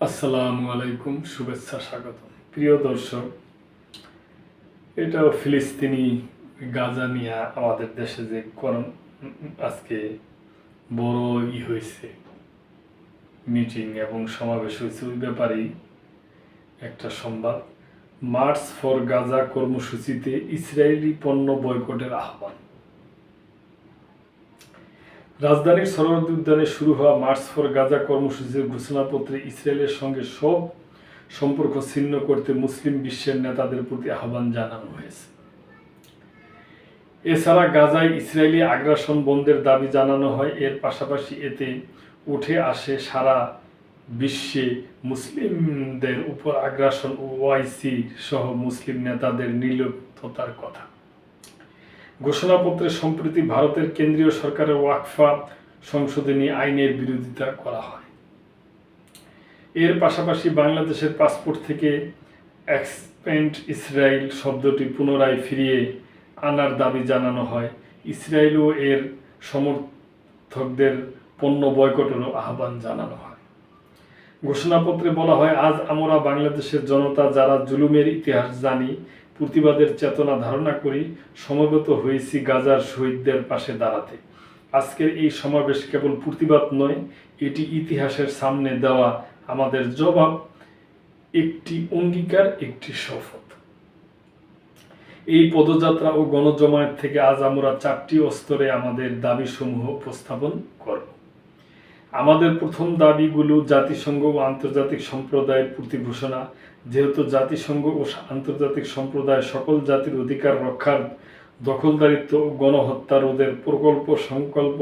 আসসালামু আলাইকুম, শুভেচ্ছা, স্বাগত। প্রিয় দর্শক, এটাও ফিলিস্তিনি গাজা নিয়ে আমাদের দেশে যে আজকে বড় হয়েছে, মিটিং এবং সমাবেশ হয়েছে, ওই ব্যাপারেই একটা সংবাদ। মার্চ ফর গাজা কর্মসূচিতে ইসরায়েলি পণ্য বয়কটের আহ্বান। রাজধানীর সরোয়ার্দী উদ্যানে শুরু হওয়া মার্চ ফর গাজা কর্মসূচির ঘোষণাপত্রে ইসরায়েলের সঙ্গে সব সম্পর্ক ছিন্ন করতে মুসলিম বিশ্বের নেতাদের প্রতি আহ্বান জানানো হয়েছে। এছাড়া গাজায় ইসরায়েলি আগ্রাসন বন্ধের দাবি জানানো হয়। এর পাশাপাশি এতে উঠে আসে সারা বিশ্বে মুসলিমদের উপর আগ্রাসন ও ওআইসি সহ মুসলিম নেতাদের নির্লিপ্ততার কথা। ঘোষণাপত্রে সম্প্রতি ভারতের কেন্দ্রীয় সরকারের ওয়াকফা সংশোধনী আইনের বিরোধিতা করা হয়। এর পাশাপাশি বাংলাদেশের পাসপোর্ট থেকে এক্সপ্যান্ড ইসরায়েল শব্দটি পুনরায় ফিরিয়ে আনার দাবি জানানো হয়। ইসরায়েল ও এর সমর্থকদের পণ্য বয়কটেরও আহ্বান জানানো হয়। ঘোষণাপত্রে বলা হয়, আজ আমরা বাংলাদেশের জনতা যারা জুলুমের ইতিহাস জানি, প্রতিবাদের চেতনা ধারণা করি, সমবেত হয়েছি গাজার শহীদদের পাশে দাঁড়াতে। আজকের এই সমাবেশ কেবল প্রতিবাদ নয়, এটি ইতিহাসের সামনে দেওয়া আমাদের জবাব, একটি অঙ্গীকার, একটি শপথ। এই পদযাত্রা ও গণজমায়েত থেকে আজ আমরা 4টি স্তরে আমাদের দাবিসমূহ উপস্থাপন করব। আমাদের প্রথম দাবিগুলো জাতিসংঘ ও আন্তর্জাতিক সম্প্রদায়ের প্রতি ঘোষণা। যেহেতু জাতিসংঘ ও আন্তর্জাতিক সম্প্রদায় সকল জাতির অধিকার রক্ষার, দখলদারিত্ব ও গণহত্যা রোধের সংকল্প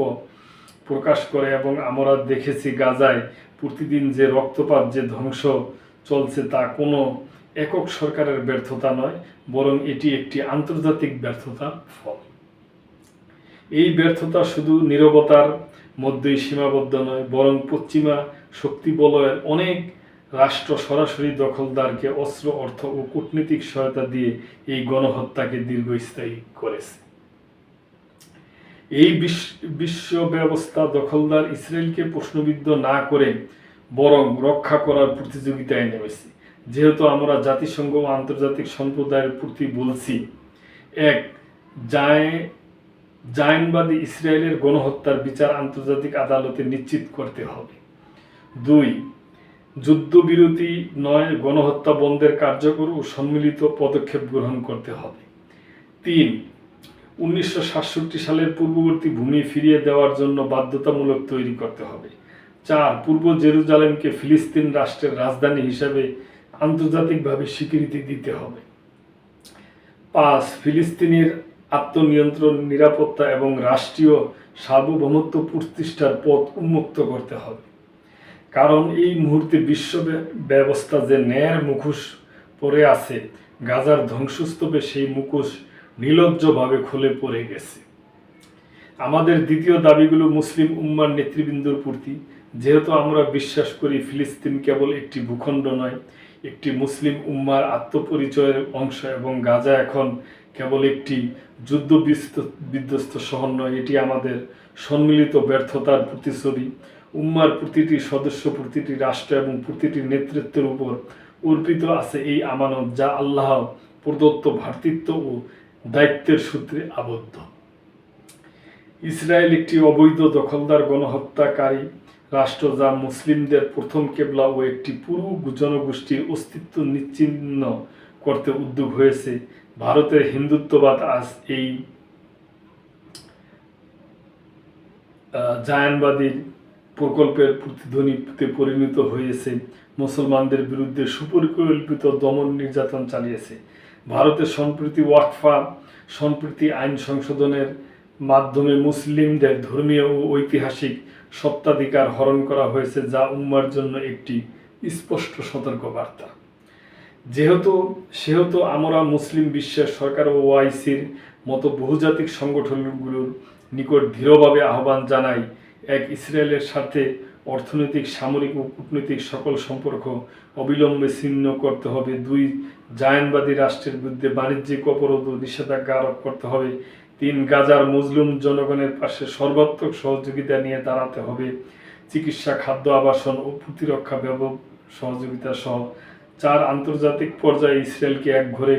প্রকাশ করে এবং আমরা দেখেছি গাজায় প্রতিদিন যে রক্তপাত, যে ধ্বংস চলছে, তা কোনো একক সরকারের ব্যর্থতা নয়, বরং এটি একটি আন্তর্জাতিক ব্যর্থতার ফল। এই ব্যর্থতা শুধু নীরবতার মধ্যেই সীমাবদ্ধ নয়, বরং পশ্চিমা শক্তিবলয়ের অনেক রাষ্ট্র সরাসরি দখলদারকে অস্ত্র, অর্থ ও কূটনীতিক সহায়তা দিয়ে এই গণহত্যাকে দীর্ঘস্থায়ী করেছে। এই বিশ্ব ব্যবস্থা দখলদার ইসরায়েলকে প্রশ্নবিদ্ধ না করে বরং রক্ষা করার প্রতিযোগিতায় নেমেছে। যেহেতু আমরা জাতিসংঘ ও আন্তর্জাতিক সম্প্রদায়ের প্রতি বলছি, এক, জায়নবাদী ইসরায়েলের গণহত্যার বিচার আন্তর্জাতিক আদালতে নিশ্চিত করতে হবে। 2, যুদ্ধবিরতি নয়, গণহত্যা বন্ধের কার্যকর ও সম্মিলিত পদক্ষেপ গ্রহণ করতে হবে। 3, 1967 সালের পূর্ববর্তী ভূমি ফিরিয়ে দেওয়ার জন্য বাধ্যতামূলক তৈরি করতে হবে। 4, পূর্ব জেরুজালেমকে ফিলিস্তিন রাষ্ট্রের রাজধানী হিসাবে আন্তর্জাতিকভাবে স্বীকৃতি দিতে হবে। 5, ফিলিস্তিনের আত্মনিয়ন্ত্রণ, নিরাপত্তা এবং রাষ্ট্রীয় সার্বভৌমত্ব প্রতিষ্ঠার পথ উন্মুক্ত করতে হবে। কারণ এই মুহূর্তে বিশ্ব ব্যবস্থা যে ন্যায়ের মুখোশ পরে আছে, গাজার ধ্বংসস্তূপে সেই মুখোশ নির্লজ্জভাবে খুলে পড়ে গেছে। আমাদের দ্বিতীয় দাবিগুলো মুসলিম উম্মার নেতৃবৃন্দর প্রতি। যেহেতু আমরা বিশ্বাস করি ফিলিস্তিন কেবল একটি ভূখণ্ড নয়, একটি মুসলিম উম্মার আত্মপরিচয়ের অংশ, এবং গাজা এখন কেবল একটি যুদ্ধ বিধ্বস্ত শহর নয়, এটি আমাদের সম্মিলিত ব্যর্থতার প্রতিচ্ছবি। উম্মার প্রতিটি সদস্য, প্রতিটি রাষ্ট্র এবং প্রতিটি নেতৃত্বের উপর অর্পিত আছে এই আমানত, যা আল্লাহ প্রদত্ত ভ্রাতৃত্ব ও দায়িত্বের সূত্রে আবদ্ধ। ইসরায়েল একটি অবৈধ দখলদার গণহত্যাকারী রাষ্ট্র, যা মুসলিমদের প্রথম কেবলা ও একটি পুরো জনগোষ্ঠীর অস্তিত্ব নিশ্চিহ্ন করতে উদ্যোগ হয়েছে। ভারতের হিন্দুত্ববাদ আজ এই জায়নবাদী প্রকল্পের প্রতিধ্বনিতে পরিণত হয়েছে। মুসলমানদের বিরুদ্ধে সুপরিকল্পিত দমন নির্যাতন চালিয়েছে। ভারতের সম্প্রতি আইন সংশোধনের মাধ্যমে মুসলিমদের ধর্মীয় ও ঐতিহাসিক সত্ত্বাধিকার হরণ করা হয়েছে, যা উম্মার জন্য একটি স্পষ্ট সতর্কবার্তা। সেহেতু আমরা মুসলিম বিশ্বের সরকার ও ওআইসির মতো বহুজাতিক সংগঠনগুলোর নিকট দৃঢ়ভাবে আহ্বান জানাই, এক, ইসরায়েলের সাথে অর্থনৈতিক, সামরিক ও কূটনৈতিক সকল সম্পর্ক অবিলম্বে ছিন্ন করতে হবে। 2, জায়নবাদী রাষ্ট্রের বিরুদ্ধে বাণিজ্যিক অবরোধ ও নিষেধাজ্ঞা আরোপ করতে হবে। 3, গাজার মজলুম জনগণের পাশে সর্বাত্মক সহযোগিতা নিয়ে দাঁড়াতে হবে। চিকিৎসা, খাদ্য, আবাসন ও প্রতিরক্ষা সহযোগিতা সহ 4 আন্তর্জাতিক পর্যায়ে ইসরায়েলকে একঘরে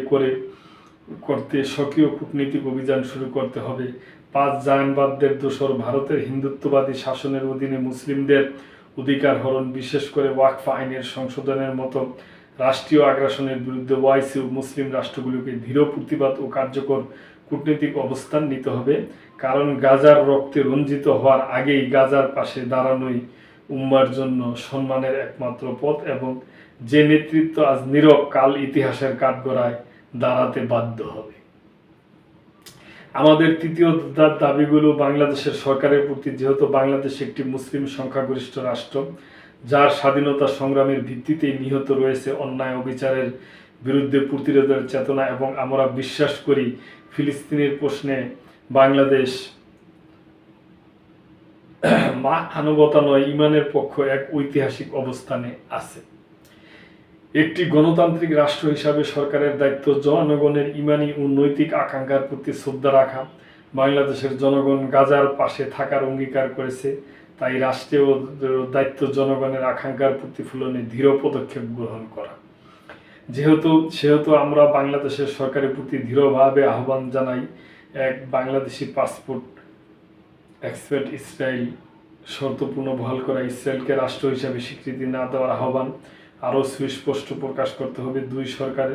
করতে সক্রিয় কূটনৈতিক অভিযান শুরু করতে হবে। 5 জায়নবাদদের দোসর ভারতের হিন্দুত্ববাদী শাসনের অধীনে মুসলিমদের অধিকার হরণ, বিশেষ করে ওয়াকফ আইনের সংশোধনের মতো রাষ্ট্রীয় আগ্রাসনের বিরুদ্ধে ওআইসি ও মুসলিম রাষ্ট্রগুলোকে দৃঢ় প্রতিবাদ ও কার্যকর কূটনৈতিক অবস্থান নিতে হবে। কারণ গাজার রক্তে রঞ্জিত হওয়ার আগেই গাজার পাশে দাঁড়ানোই উম্মার জন্য সম্মানের একমাত্র পথ, এবং যে নেতৃত্ব আজ নীরব কাল ইতিহাসের কাঠগড়ায় দাঁড়াতে বাধ্য হবে। আমাদের তৃতীয় দাবিগুলো বাংলাদেশের সরকারের প্রতি। যেহেতু বাংলাদেশ একটি মুসলিম সংখ্যাগরিষ্ঠ রাষ্ট্র, যার স্বাধীনতা সংগ্রামের ভিত্তিতেই নিহত রয়েছে অন্যায় অবিচারের বিরুদ্ধে প্রতিরোধের চেতনা, এবং আমরা বিশ্বাস করি ফিলিস্তিনের প্রশ্নে বাংলাদেশ মানবতা নয় ঈমানের পক্ষ এক ঐতিহাসিক অবস্থানে আছে। একটি গণতান্ত্রিক রাষ্ট্র হিসাবে সরকারের দায়িত্ব জনগণের ঈমানি ও নৈতিক আকাঙ্ক্ষার প্রতি শ্রদ্ধা রাখা। বাংলাদেশের জনগণ গাজার পাশে থাকার অঙ্গীকার করেছে, তাই রাষ্ট্রীয় দায়িত্ব জনগণের আকাঙ্ক্ষার প্রতিফলনে দৃঢ় পদক্ষেপ গ্রহণ করা। সেহেতু আমরা বাংলাদেশের সরকারের প্রতি দৃঢ়ভাবে আহ্বান জানাই। এক, বাংলাদেশি পাসপোর্ট এক্সপেক্ট ইসরায়েল শর্তপূর্ণ বহাল করা, ইসরায়েলকে রাষ্ট্র হিসাবে স্বীকৃতি না দেওয়ার আহ্বান আরও সুস্পষ্ট প্রকাশ করতে হবে। 2, সরকার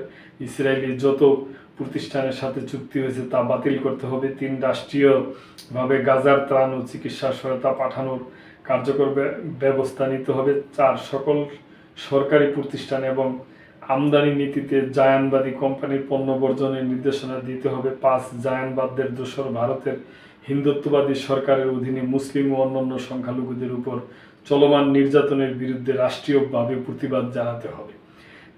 ইসরায়েলি যত প্রতিষ্ঠানের সাথে চুক্তি হয়েছে তা বাতিল করতে হবে। 3, রাষ্ট্রীয়ভাবে গাজার ত্রাণ ও চিকিৎসা সহায়তা পাঠানোর কার্যকর ব্যবস্থা নিতে হবে। 4, সকল সরকারি প্রতিষ্ঠান এবং আমদানি নীতিতে জায়ানবাদী কোম্পানির পণ্য বর্জনের নির্দেশনা দিতে হবে। 5, জায়ানবাদদের দোসর ভারতের হিন্দুত্ববাদী সরকারের অধীনে মুসলিম ও অন্যান্য সংখ্যালঘুদের উপর চলমান নির্যাতনের বিরুদ্ধে রাষ্ট্রীয়ভাবে প্রতিবাদ জানাতে হবে।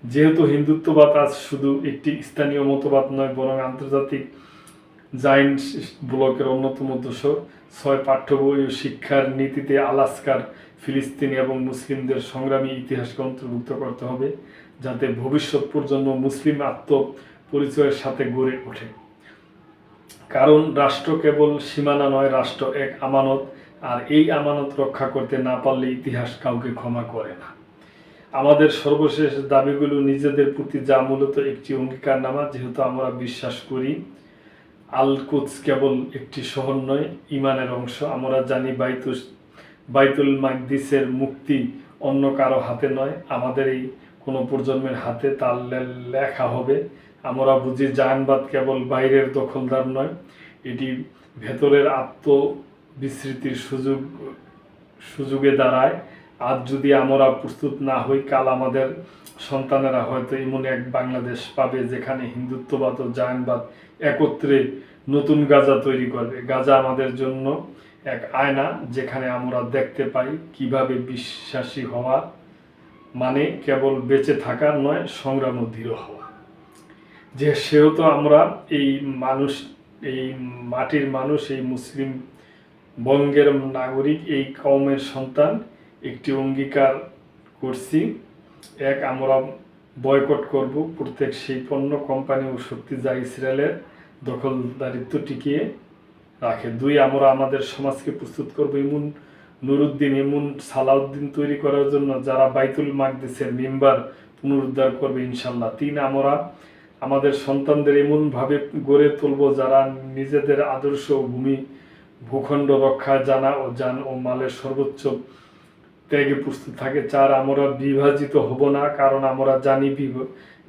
যেহেতু হিন্দুত্ববাদ আজ শুধু একটি স্থানীয় মতবাদ নয়, বরং আন্তর্জাতিক জাইন ব্লকের অন্যতম দোসর। 6, পাঠ্য বই ও শিক্ষার নীতিতে আলাস্কার ফিলিস্তিনি এবং মুসলিমদের সংগ্রামী ইতিহাসকে অন্তর্ভুক্ত করতে হবে, যাতে ভবিষ্যৎ প্রজন্ম মুসলিম আত্মপরিচয়ের সাথে গড়ে ওঠে। কারণ রাষ্ট্র কেবল সীমানা নয়, রাষ্ট্র এক আমানত, আর এই আমানত রক্ষা করতে না পারলে ইতিহাস কাউকে ক্ষমা করে না। আমাদের সর্বশেষ দাবিগুলো নিজেদের প্রতি, যা মূলত একটি অঙ্গীকারনামা। যেহেতু আমরা বিশ্বাস করি আল কুদস কেবল একটি শহর নয়, ঈমানের অংশ। আমরা জানি বাইতুল মাকদিসের মুক্তি অন্য কারো হাতে নয়, আমাদের এই কোনো প্রজন্মের হাতে তা লেখা হবে। আমরা বুঝি জায়নবাদ কেবল বাইরের দখলদার নয়, এটি ভেতরের আত্মবিস্মৃতির সুযোগে দাঁড়ায়। আজ যদি আমরা প্রস্তুত না হই, কাল আমাদের সন্তানেরা হয়তো এমন এক বাংলাদেশ পাবে যেখানে হিন্দুত্ববাদ ও জায়নবাদ একত্রে নতুন গাজা তৈরি করবে। গাজা আমাদের জন্য এক আয়না, যেখানে আমরা দেখতে পাই কিভাবে বিশ্বাসী হওয়া মানে কেবল বেঁচে থাকা নয়, সংগ্রাম ও দৃঢ় হওয়া। সেহেতু আমরা এই মাটির মানুষ, এই মুসলিম বঙ্গের নাগরিক, এই কওমের সন্তান, একটি অঙ্গীকার করছি। 1, আমরা বয়কট করব প্রত্যেক সেই পণ্য, কোম্পানি ও শক্তি যা ইসরায়েলের দখলদারিত্ব টিকিয়ে রাখে। 2, আমরা আমাদের সমাজকে প্রস্তুত করব এমন সালাউদ্দিন তৈরি করার জন্য যারা বাইতুল মাকদিসের মেম্বার পুনরুদ্ধার করবে ইনশাল্লাহ। 3, আমরা আমাদের সন্তানদের এমনভাবে গড়ে তুলব যারা নিজেদের আদর্শ ভূখণ্ড রক্ষা জান ও মালের সর্বোচ্চ ত্যাগে প্রস্তুত থাকে। 4, আমরা বিভাজিত হব না, কারণ আমরা জানি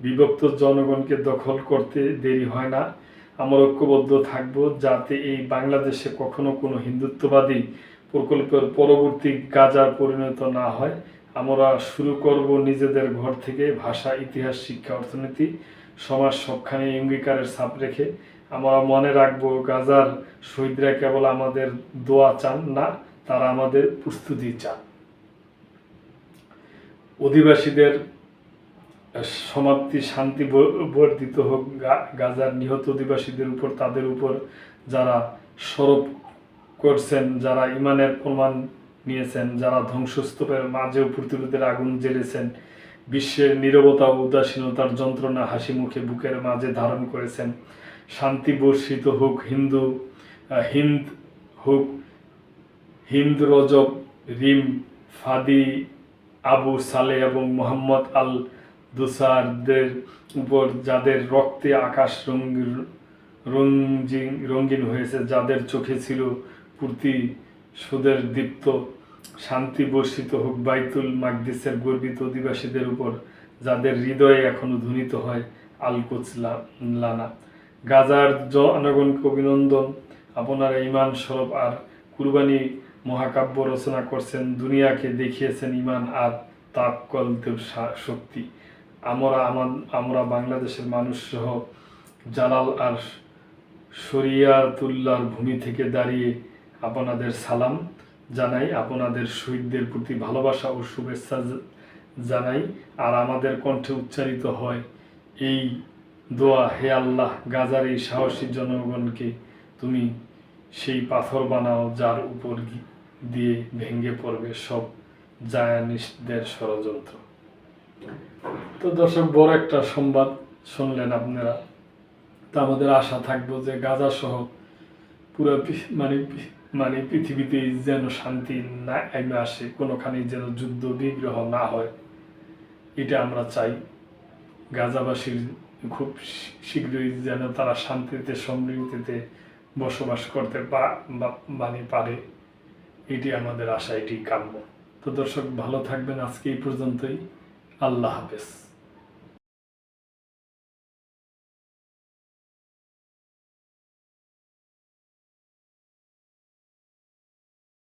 বিভক্ত জনগণকে দখল করতে দেরি হয় না। আমরা ঐক্যবদ্ধ থাকব যাতে এই বাংলাদেশে কখনো কোনো হিন্দুত্ববাদী প্রকল্পের পরবর্তী গাজার পরিণত না হয়। আমরা শুরু করব নিজেদের ঘর থেকে, ভাষা, ইতিহাস, শিক্ষা, অর্থনীতি, সমাজ সবখানে অঙ্গীকারের ছাপ রেখে। আমরা মনে রাখব গাজার শহীদরা কেবল আমাদের দোয়া চান না, তারা আমাদের প্রস্তুতি চান। অধিবাসীদের সমাপ্তি শান্তি বর্ধিত হোক। গাজার নিহত অধিবাসীদের উপর, তাদের উপর যারা সরব করছেন, যারা ঈমানের প্রমাণ নিয়েছেন, যারা ধ্বংসস্তূপের মাঝেও প্রতিরোধের আগুন জ্বেলেছেন, বিশ্বের নীরবতা ও উদাসীনতার যন্ত্রণা হাসি মুখে বুকের মাঝে ধারণ করেছেন। শান্তি বর্ষিত হোক। হিন্দ রজব রিম ফাদি আবু সালে এবং মোহাম্মদ আল দুসারদের উপর, যাদের রক্তে আকাশ রঙিন হয়েছে, যাদের চোখে ছিল প্রতিশোধের দীপ্ত। শান্তি বর্ষিত হোক বাইতুল মাকদিসের গর্বিত অধিবাসীদের উপর, যাদের হৃদয়ে এখনো ধ্বনিত হয় আল কুদস লানা। গাজার জনগণকে অভিনন্দন, আপনারা ঈমান স্বরূপ আর কুরবানি মহাকাব্য রচনা করছেন, দুনিয়াকে দেখিয়েছেন ঈমান আর তাওয়াক্কুলের শক্তি। আমরা বাংলাদেশের মানুষ সহ জালাল আর শরিয়াতুল্লাহর ভূমি থেকে দাঁড়িয়ে আপনাদের সালাম জানাই, আপনাদের শহীদদের প্রতি ভালোবাসা ও শুভেচ্ছা জানাই। আর আমাদের কণ্ঠে উচ্চারিত হয় এই দোয়া, হে আল্লাহ, গাজার এই সাহসী জনগণকে তুমি সেই পাথর বানাও যার উপর দিয়ে ভেঙে পড়বে সব জায়নিস্টদের ষড়যন্ত্র। তো দর্শক, বড় একটা সংবাদ শুনলেন আপনারা। তা আমাদের আশা থাকবো যে গাজা সহ পুরো মানে পৃথিবীতে যেন শান্তি না এমে আসে, কোনোখানে যেন যুদ্ধ বিগ্রহ না হয়, এটা আমরা চাই। গাজাবাসীর খুব শীঘ্রই যেন তারা শান্তিতে সমৃদ্ধিতে বসবাস করতে পারে, এটি আমাদের আশা, এটি কাম্য। তো দর্শক, ভালো থাকবেন। আজকে এই পর্যন্তই। আল্লাহ হাফেজ।